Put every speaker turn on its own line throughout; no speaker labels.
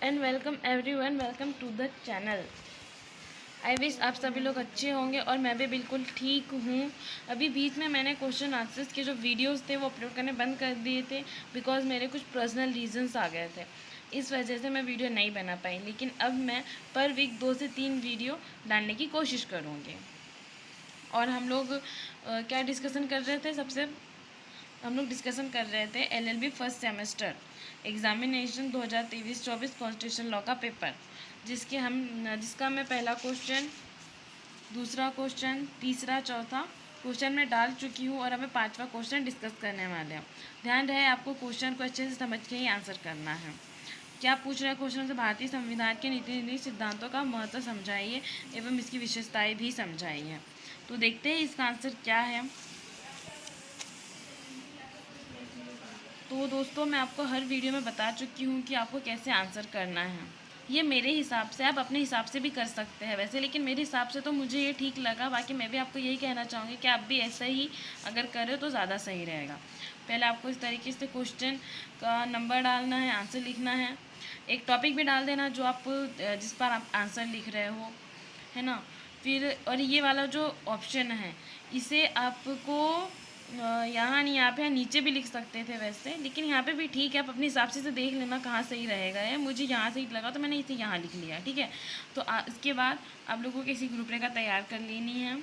And welcome everyone, welcome to the channel. I wish आप सभी लोग अच्छे होंगे और मैं भी बिल्कुल ठीक हूँ। अभी बीच में मैंने क्वेश्चन आंसर्स के जो वीडियोस थे वो अपलोड करने बंद कर दिए थे बिकॉज मेरे कुछ पर्सनल रीजंस आ गए थे। इस वजह से मैं वीडियो नहीं बना पाई, लेकिन अब मैं पर वीक 2 से 3 वीडियो डालने की कोशिश करूँगी। और हम लोग क्या डिस्कशन कर रहे थे? हम लोग डिस्कशन कर रहे थे LLB first semester examination 2023-24 constitution law का पेपर, जिसका मैं पहला क्वेश्चन, दूसरा क्वेश्चन, तीसरा, चौथा क्वेश्चन में डाल चुकी हूँ और हमें 5वां क्वेश्चन डिस्कस करने वाले हैं। ध्यान रहे आपको क्वेश्चन को अच्छे से समझ के ही आंसर करना है। क्या पूछ रहे हैं क्वेश्चन से? भारतीय संविधान के नीति निर्देश सिद्धांतों का महत्व समझाइए एवं इसकी विशेषताएं भी समझाइए। तो देखते हैं इसका आंसर क्या है। तो दोस्तों, मैं आपको हर वीडियो में बता चुकी हूँ कि आपको कैसे आंसर करना है। ये मेरे हिसाब से, आप अपने हिसाब से भी कर सकते हैं वैसे, लेकिन मेरे हिसाब से तो मुझे ये ठीक लगा। बाकी मैं भी आपको यही कहना चाहूँगी कि आप भी ऐसा ही अगर करें तो ज़्यादा सही रहेगा। पहले आपको इस तरीके से क्वेश्चन का नंबर डालना है, आंसर लिखना है, एक टॉपिक भी डाल देना जो आप जिस पर आप आंसर लिख रहे हो, है ना। फिर और ये वाला जो ऑप्शन है इसे आपको यहाँ नहीं, आप यहाँ नीचे भी लिख सकते थे वैसे, लेकिन यहाँ पे भी ठीक है। आप अपने हिसाब से देख लेना कहाँ सही रहेगा। है मुझे यहाँ सही लगा तो मैंने इसे यहाँ लिख लिया, ठीक है। तो इसके बाद आप लोगों को किसी रूपरेखा तैयार कर लेनी है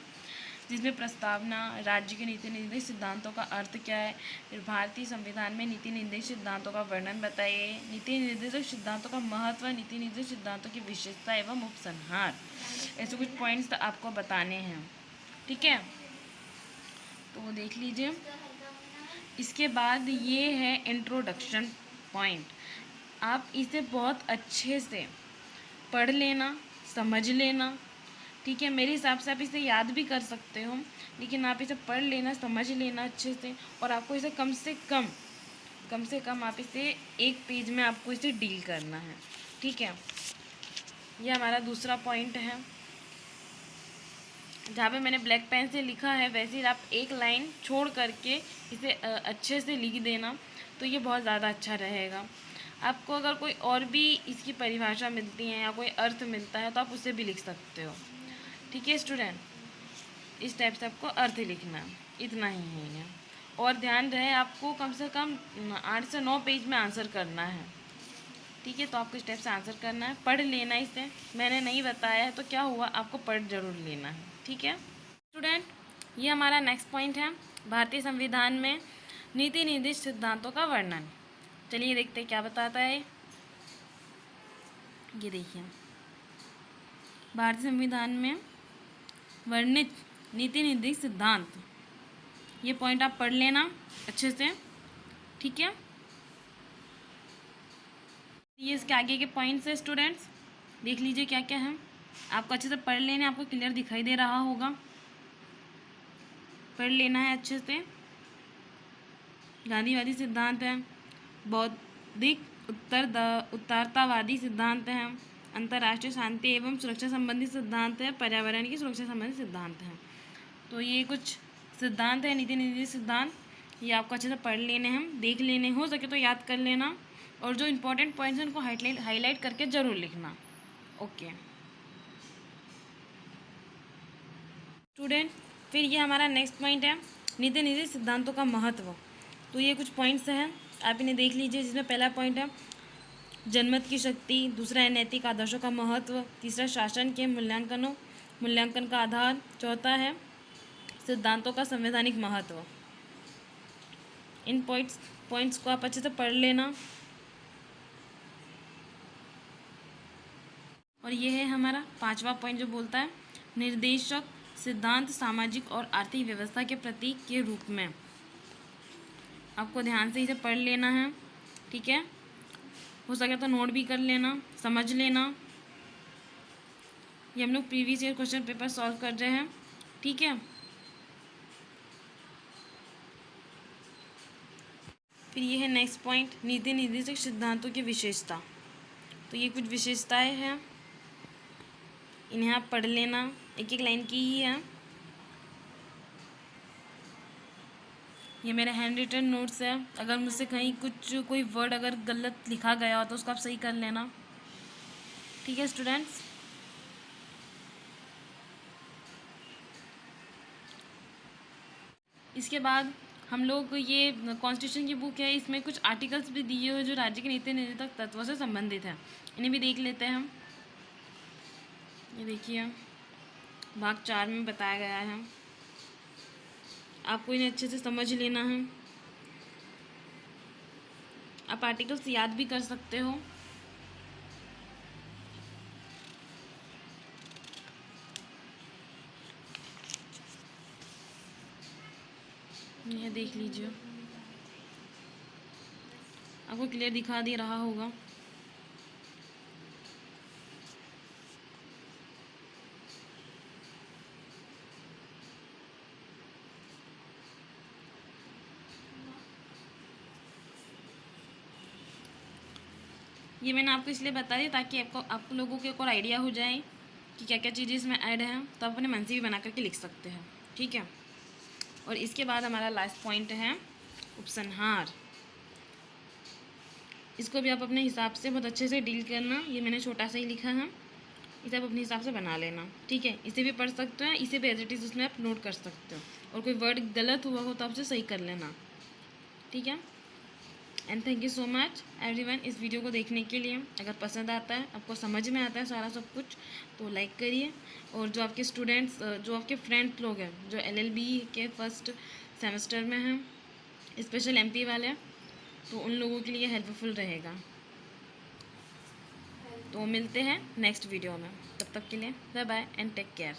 जिसमें प्रस्तावना, राज्य के नीति निर्देश सिद्धांतों का अर्थ क्या है, फिर भारतीय संविधान में नीति निर्देश सिद्धांतों का वर्णन बताइए, नीति निर्देश सिद्धांतों का महत्व, नीति निर्देश सिद्धांतों की विशेषता एवं उपसंहार। ऐसे कुछ पॉइंट्स आपको बताने हैं, ठीक है। तो देख लीजिए। इसके बाद ये है इंट्रोडक्शन पॉइंट। आप इसे बहुत अच्छे से पढ़ लेना, समझ लेना, ठीक है। मेरे हिसाब से आप इसे याद भी कर सकते हो, लेकिन आप इसे पढ़ लेना, समझ लेना अच्छे से। और आपको इसे कम से कम आप इसे एक पेज में आपको इसे डील करना है, ठीक है। ये हमारा दूसरा पॉइंट है। जहाँ पे मैंने ब्लैक पेन से लिखा है वैसे ही आप एक लाइन छोड़ करके इसे अच्छे से लिख देना, तो ये बहुत ज़्यादा अच्छा रहेगा। आपको अगर कोई और भी इसकी परिभाषा मिलती है या कोई अर्थ मिलता है तो आप उसे भी लिख सकते हो, ठीक है स्टूडेंट। इस टाइप से आपको अर्थ लिखना है, इतना ही है ये। और ध्यान रहे आपको कम से कम 8 से 9 पेज में आंसर करना है, ठीक है। तो आपको इस टाइप से आंसर करना है, पढ़ लेना इसे। मैंने नहीं बताया है तो क्या हुआ, आपको पढ़ जरूर लेना है, ठीक है स्टूडेंट। ये हमारा नेक्स्ट पॉइंट है, भारतीय संविधान में नीति निर्देश सिद्धांतों का वर्णन। चलिए देखते हैं क्या बताता है। ये देखिए, भारतीय संविधान में वर्णित नीति निर्देश सिद्धांत, ये पॉइंट आप पढ़ लेना अच्छे से, ठीक है। ये इसके आगे के पॉइंट्स है स्टूडेंट्स, देख लीजिए क्या क्या है। आपको अच्छे से पढ़ लेना, आपको क्लियर दिखाई दे रहा होगा, पढ़ लेना है अच्छे से। गांधीवादी सिद्धांत है, बौद्धिक उत्तरतावादी सिद्धांत है, अंतर्राष्ट्रीय शांति एवं सुरक्षा संबंधी सिद्धांत है, पर्यावरण की सुरक्षा संबंधी सिद्धांत है। तो ये कुछ सिद्धांत है, नीति निर्देश सिद्धांत। ये आपको अच्छे से पढ़ लेने हैं, देख लेने, हो सके तो याद कर लेना, और जो इम्पोर्टेंट पॉइंट्स हैं उनको हाईलाइट करके ज़रूर लिखना, ओके स्टूडेंट। फिर ये हमारा नेक्स्ट पॉइंट है, नीति निर्देश सिद्धांतों का महत्व। तो ये कुछ पॉइंट्स हैं, आप इन्हें देख लीजिए। जिसमें पहला पॉइंट है जनमत की शक्ति, दूसरा है नैतिक आदर्शों का महत्व, तीसरा शासन के मूल्यांकन का आधार, चौथा है सिद्धांतों का संवैधानिक महत्व। इन पॉइंट्स को आप अच्छे से पढ़ लेना। और ये है हमारा 5वां पॉइंट जो बोलता है निर्देशक सिद्धांत सामाजिक और आर्थिक व्यवस्था के प्रतीक के रूप में। आपको ध्यान से इसे पढ़ लेना है, ठीक है। हो सके तो नोट भी कर लेना, समझ लेना। ये हम लोग previous year question paper solve कर रहे हैं, ठीक है। फिर ये है नेक्स्ट पॉइंट, नीति निर्देशक सिद्धांतों की विशेषता। तो ये कुछ विशेषताएं हैं, इन्हें आप पढ़ लेना, एक एक लाइन की ही है। ये मेरे हैंड रिटन नोट्स है, अगर मुझसे कहीं कोई वर्ड अगर गलत लिखा गया हो तो उसको आप सही कर लेना, ठीक है स्टूडेंट्स। इसके बाद हम लोग ये कॉन्स्टिट्यूशन की बुक है, इसमें कुछ आर्टिकल्स भी दिए हुए जो राज्य के नीति निर्धारक तत्वों से संबंधित है, इन्हें भी देख लेते हैं हम। ये देखिए भाग 4 में बताया गया है, आपको इन्हें अच्छे से समझ लेना है। आप आर्टिकल्स याद भी कर सकते हो। यह देख लीजिए, आपको क्लियर दिखा दे रहा होगा। ये मैंने आपको इसलिए बता दिया ताकि आप लोगों को एक और आइडिया हो जाए कि क्या क्या चीज़ें इसमें ऐड हैं, तो आप अपने मन से भी बना करके लिख सकते हैं, ठीक है। और इसके बाद हमारा लास्ट पॉइंट है उपसंहार। इसको भी आप अपने हिसाब से बहुत अच्छे से डील करना। ये मैंने छोटा सा ही लिखा है, इसे आप अपने हिसाब से बना लेना, ठीक है। इसे भी पढ़ सकते हैं, इसे भी एज इट इज़ उसमें आप नोट कर सकते हो, और कोई वर्ड गलत हुआ हो तो आप उसे सही कर लेना, ठीक है। And thank you so much everyone इस वीडियो को देखने के लिए। अगर पसंद आता है, आपको समझ में आता है सारा सब कुछ, तो लाइक करिए। और जो आपके स्टूडेंट्स, जो आपके फ्रेंड्स लोग हैं जो LLB के फर्स्ट सेमेस्टर में हैं, स्पेशल MP वाले, तो उन लोगों के लिए हेल्पफुल रहेगा। तो मिलते हैं नेक्स्ट वीडियो में, तब तक के लिए bye bye and take care.